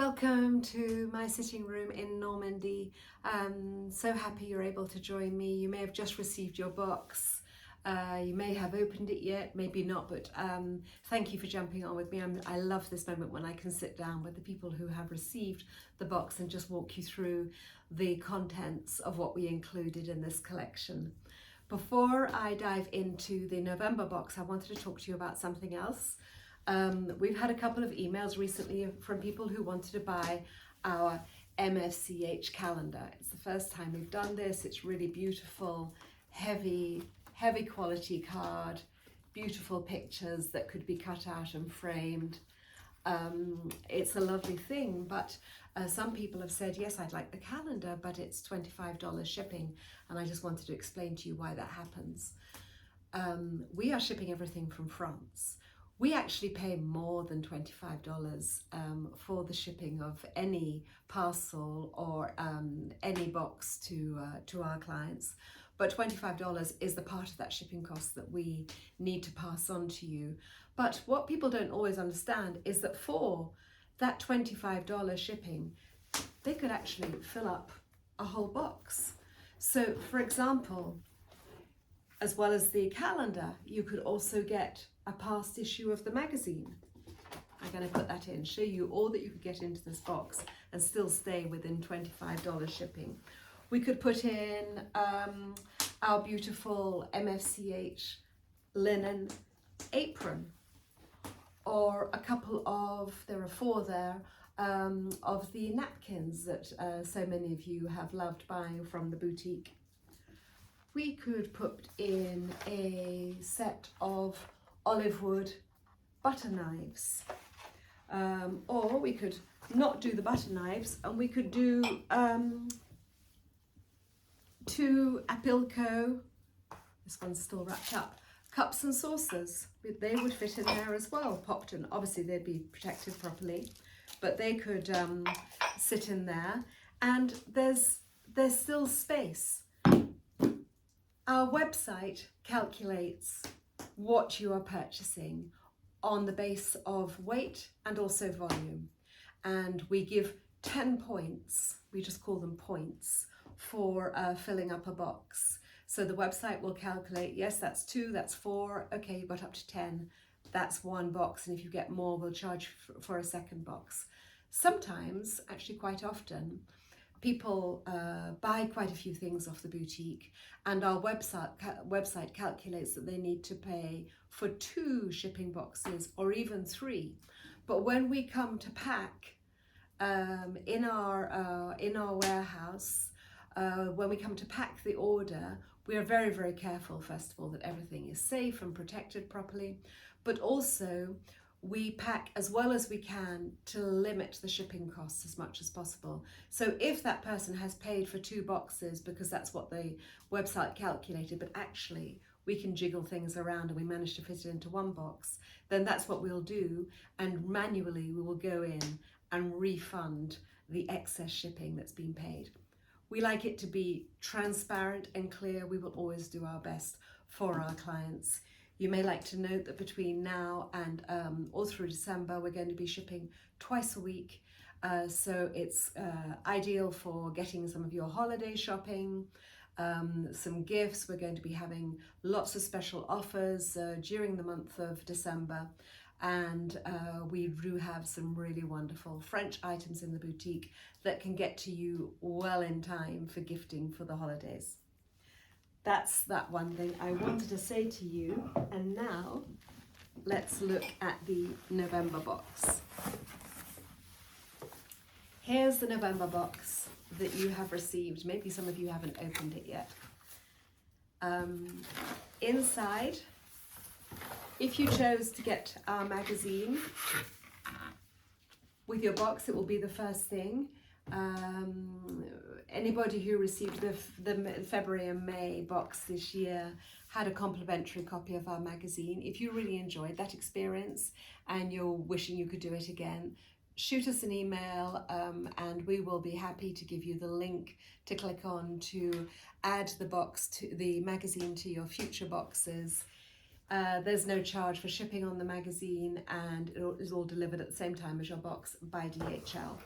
Welcome to my sitting room in Normandy. So happy you're able to join me. You may have just received your box. You may have opened it yet, maybe not, but thank you for jumping on with me. I love this moment when I can sit down with the people who have received the box and just walk you through the contents of what we included in this collection. Before I dive into the November box, I wanted to talk to you about something else. We've had a couple of emails recently from people who wanted to buy our MFCH calendar. It's the first time we've done this. It's really beautiful, heavy quality card, beautiful pictures that could be cut out and framed. It's a lovely thing, but some people have said, yes, I'd like the calendar, but it's $25 shipping. And I just wanted to explain to you why that happens. We are shipping everything from France. We actually pay more than $25 for the shipping of any parcel or any box to our clients. But $25 is the part of that shipping cost that we need to pass on to you. But what people don't always understand is that for that $25 shipping, they could actually fill up a whole box. So for example, as well as the calendar, you could also get a past issue of the magazine. I'm going to put that in, show you all that you could get into this box and still stay within $25 shipping. We could put in our beautiful MFCH linen apron, or a couple of, there are 4 there, of the napkins that so many of you have loved buying from the boutique. We could put in a set of olive wood butter knives, or we could not do the butter knives and we could do 2 Apilco, this one's still wrapped up, cups and saucers. They would fit in there as well, popped in. Obviously they'd be protected properly, but they could sit in there, and there's still space. Our website calculates what you are purchasing on the base of weight and also volume. And we give 10 points, we just call them points, for filling up a box. So the website will calculate, yes, that's 2, that's 4, okay, you got up to 10, that's 1 box, and if you get more, we'll charge for a second box. Sometimes, actually quite often, people buy quite a few things off the boutique, and our website calculates that they need to pay for 2 shipping boxes or even 3. But when we come to pack in our warehouse, when we come to pack the order, we are very, very careful, first of all, that everything is safe and protected properly, but also we pack as well as we can to limit the shipping costs as much as possible. So if that person has paid for 2 boxes because that's what the website calculated, but actually we can jiggle things around and we manage to fit it into 1 box, then that's what we'll do, and manually we will go in and refund the excess shipping that's been paid. We like it to be transparent and clear. We will always do our best for our clients. You may like to note that between now and all through December, we're going to be shipping twice a week. So it's ideal for getting some of your holiday shopping, some gifts. We're going to be having lots of special offers during the month of December. And we do have some really wonderful French items in the boutique that can get to you well in time for gifting for the holidays. That's that one thing I wanted to say to you. And now let's look at the November box. Here's the November box that you have received. Maybe some of you haven't opened it yet. Inside, if you chose to get our magazine with your box, it will be the first thing. Anybody who received the February and May box this year had a complimentary copy of our magazine. If you really enjoyed that experience and you're wishing you could do it again, shoot us an email and we will be happy to give you the link to click on to add the magazine to your future boxes. There's no charge for shipping on the magazine, and it is all delivered at the same time as your box by DHL.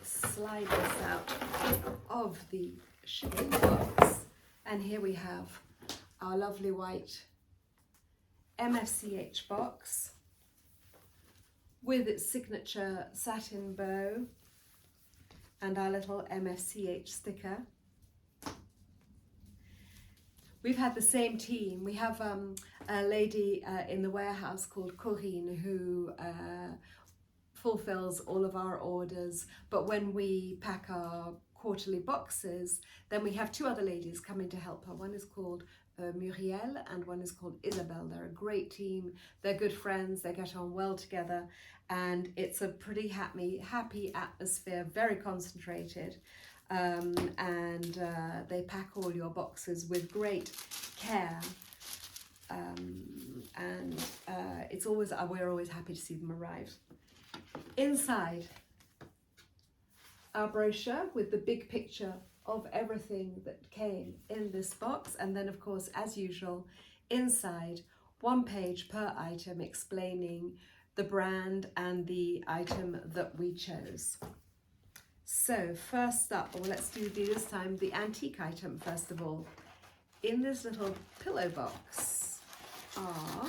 Slide this out of the shipping box, and here we have our lovely white MFCH box with its signature satin bow and our little MFCH sticker. We've had the same team. We have a lady in the warehouse called Corinne who fulfills all of our orders, but when we pack our quarterly boxes, then we have two other ladies coming to help her. One is called Muriel and one is called Isabel. They're a great team, they're good friends, they get on well together, and it's a pretty happy atmosphere, very concentrated. And they pack all your boxes with great care, and it's always, we're always happy to see them arrive. Inside, our brochure with the big picture of everything that came in this box, and then of course, as usual, inside, one page per item explaining the brand and the item that we chose. So first up, well, let's do this time the antique item first of all. In this little pillow box are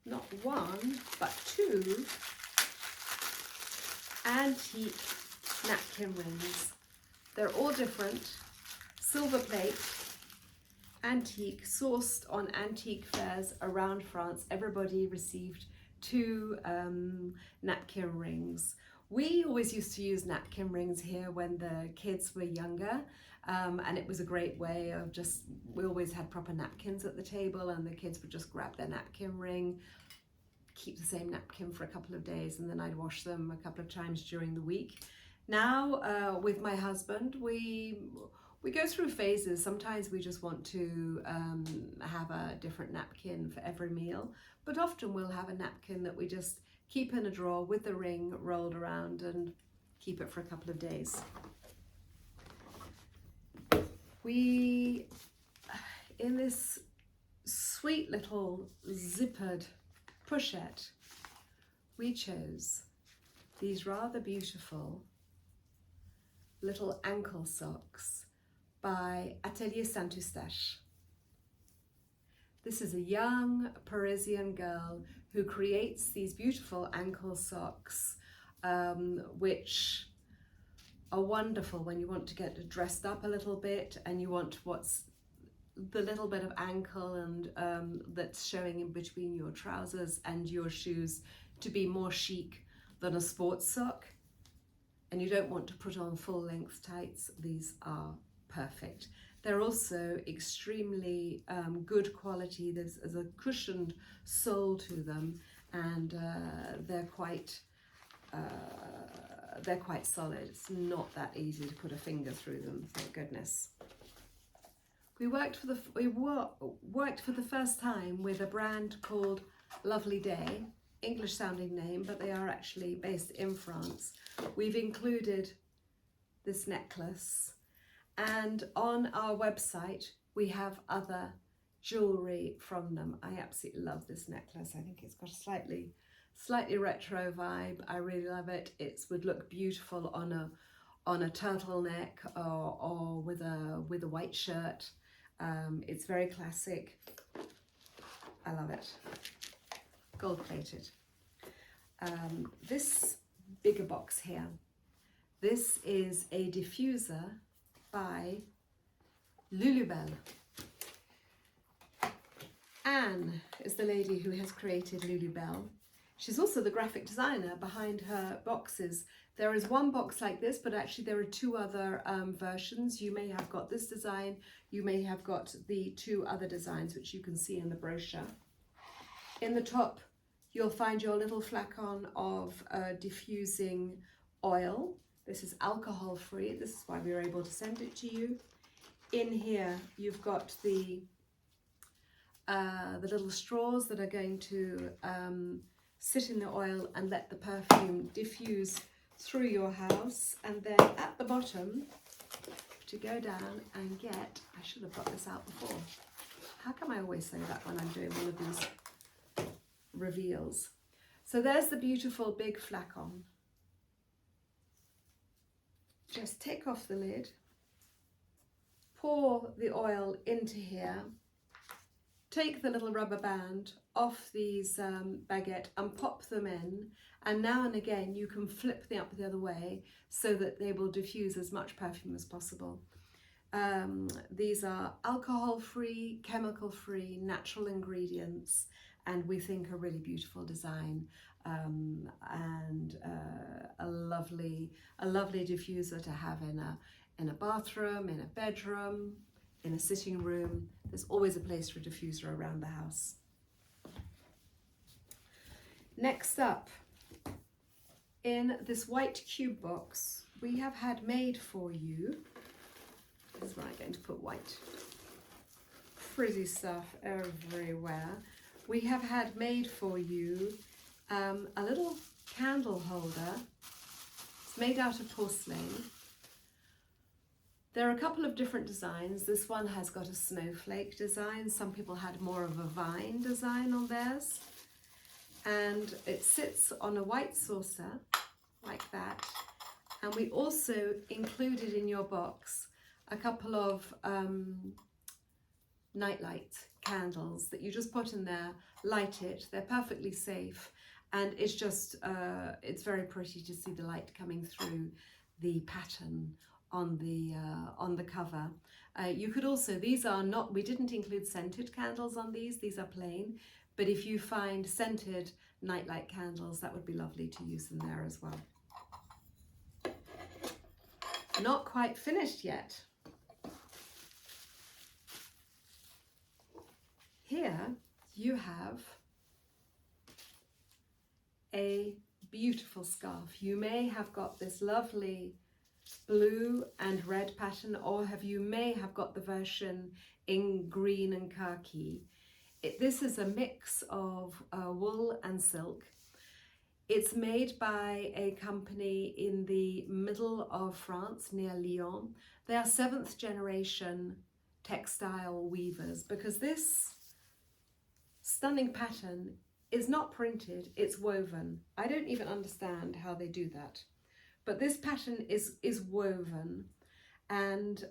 not one, but two antique napkin rings. They're all different, silver plate, antique, sourced on antique fairs around France. Everybody received two napkin rings. We always used to use napkin rings here when the kids were younger, and it was a great way of we always had proper napkins at the table, and the kids would just grab their napkin ring, keep the same napkin for a couple of days, and then I'd wash them a couple of times during the week. Now, with my husband, we go through phases. Sometimes we just want to have a different napkin for every meal, but often we'll have a napkin that we just keep in a drawer with the ring rolled around and keep it for a couple of days. We, in this sweet little zippered pochette, we chose these rather beautiful little ankle socks by Atelier Saint-Eustache. This is a young Parisian girl who creates these beautiful ankle socks, which are wonderful when you want to get dressed up a little bit and you want what's the little bit of ankle and that's showing in between your trousers and your shoes to be more chic than a sports sock. And you don't want to put on full-length tights. These are perfect. They're also extremely good quality. There's a cushioned sole to them, and they're quite solid. It's not that easy to put a finger through them, thank goodness. We worked for the first time with a brand called Lovely Day, English sounding name, but they are actually based in France. We've included this necklace, and on our website we have other jewelry from them. I absolutely love this necklace. I think it's got a slightly retro vibe. I really love it. It would look beautiful on a turtleneck or with a white shirt. It's very classic. I love it. Gold plated. This bigger box here, this is a diffuser by Lulubelle. Anne is the lady who has created Lulubelle. She's also the graphic designer behind her boxes. There is one box like this, but actually there are two other versions. You may have got this design, you may have got the two other designs, which you can see in the brochure. In the top, you'll find your little flacon of diffusing oil. This is alcohol free. This is why we were able to send it to you. In here, you've got the little straws that are going to sit in the oil and let the perfume diffuse through your house. And then at the bottom, to go down and get, I should have got this out before, How come I always say that when I'm doing one of these reveals? So there's the beautiful big flacon. Just take off the lid, pour the oil into here, take the little rubber band off these baguette and pop them in, and now and again you can flip them up the other way so that they will diffuse as much perfume as possible. These are alcohol-free, chemical-free, natural ingredients, and we think a really beautiful design, and a lovely diffuser to have in a bathroom, in a bedroom, in a sitting room. There's always a place for a diffuser around the house. Next up, in this white cube box, we have had made for you, this is where I'm going to put white, pretty stuff everywhere. We have had made for you a little candle holder. It's made out of porcelain. There are a couple of different designs. This one has got a snowflake design. Some people had more of a vine design on theirs. And it sits on a white saucer like that. And we also included in your box a couple of nightlight candles that you just put in there, light it. They're perfectly safe. And it's just, it's very pretty to see the light coming through the pattern on the cover. You could also, these are not, we didn't include scented candles on these are plain, but if you find scented nightlight candles, that would be lovely to use them there as well. Not quite finished yet. Here you have a beautiful scarf. You may have got this lovely blue and red pattern, or you may have got the version in green and khaki. This is a mix of wool and silk. It's made by a company in the middle of France near Lyon. They are 7th generation textile weavers, because this stunning pattern is not printed, it's woven. I don't even understand how they do that. But this pattern is woven, and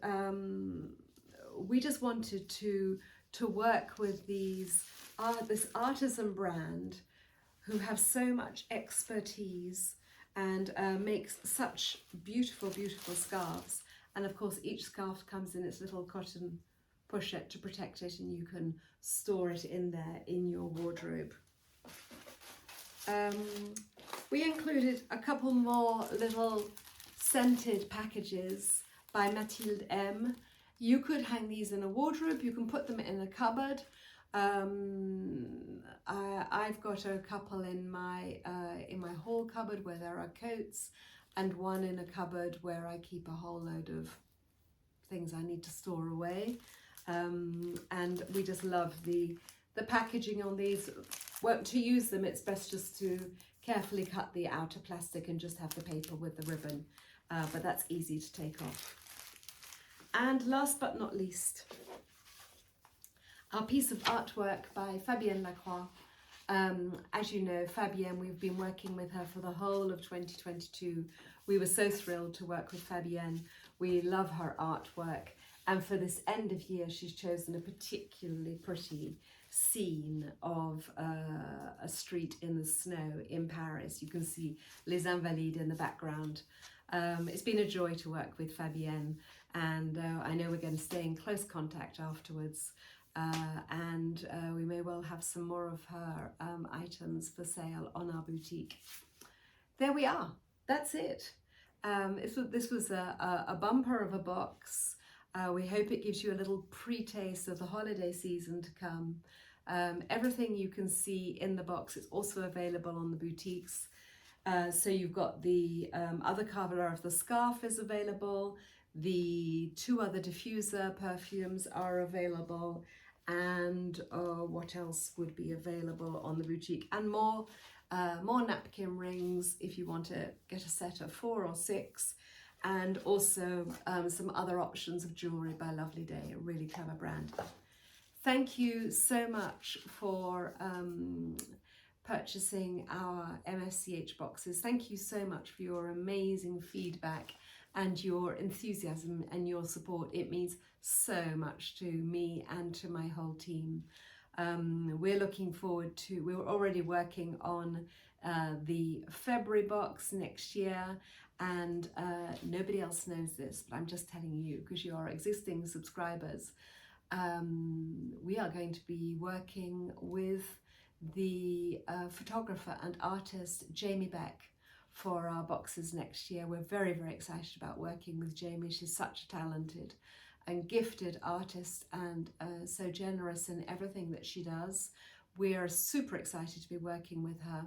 we just wanted to work with this artisan brand who have so much expertise and makes such beautiful, beautiful scarves. And of course, each scarf comes in its little cotton pochette to protect it, and you can store it in there in your wardrobe. We included a couple more little scented packages by Mathilde M. You could hang these in a wardrobe, you can put them in a cupboard. I've got a couple in my hall cupboard where there are coats, and one in a cupboard where I keep a whole load of things I need to store away. And we just love the packaging on these. Well, to use them, it's best just to carefully cut the outer plastic and just have the paper with the ribbon, but that's easy to take off. And last but not least, our piece of artwork by Fabienne Lacroix. As you know, Fabienne, we've been working with her for the whole of 2022. We were so thrilled to work with Fabienne. We love her artwork. And for this end of year, she's chosen a particularly pretty scene of a street in the snow in Paris. You can see Les Invalides in the background. It's been a joy to work with Fabienne, and I know we're going to stay in close contact afterwards, and we may well have some more of her items for sale on our boutique. There we are, that's it. This was a bumper of a box. We hope it gives you a little pre-taste of the holiday season to come. Everything you can see in the box is also available on the boutiques. So you've got the other color of the scarf is available, the 2 other diffuser perfumes are available, and what else would be available on the boutique, and more napkin rings if you want to get a set of 4 or 6. And also some other options of jewellery by Lovely Day, a really clever brand. Thank you so much for purchasing our MSCH boxes. Thank you so much for your amazing feedback and your enthusiasm and your support. It means so much to me and to my whole team. We're looking forward to, we're already working on the February box next year, and nobody else knows this, but I'm just telling you because you are existing subscribers. We are going to be working with the photographer and artist Jamie Beck for our boxes next year. We're very, very excited about working with Jamie. She's such a talented and gifted artist, and so generous in everything that she does. We are super excited to be working with her,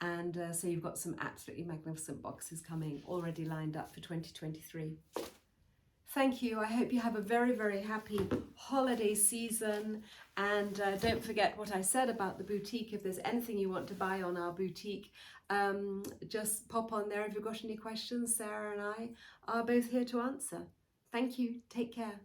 and so you've got some absolutely magnificent boxes coming already lined up for 2023. Thank you. I hope you have a very, very happy holiday season, and don't forget what I said about the boutique. If there's anything you want to buy on our boutique, just pop on there. If you've got any questions, Sarah and I are both here to answer. Thank you. Take care.